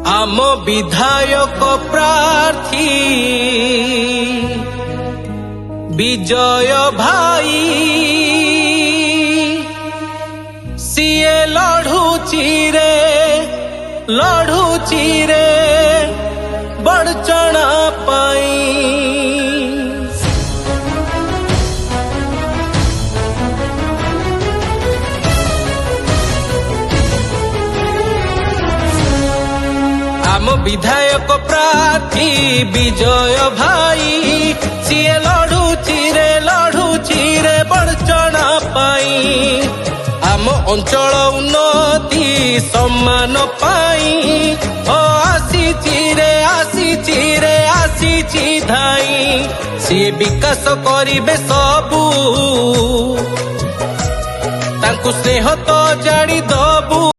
आम विधायक प्रार्थी विजय भाई सीए लढ़ुची रे बड़चणा पाई। आम विधायक प्रार्थी विजय भाई सीए लढ़ुची रे बड़चणा पाई। आम अंचल उन्नति सम्मान पाई आसीची धाई। सी विकास करिबे सबू तांकु स्नेह तो जाड़ी दबू।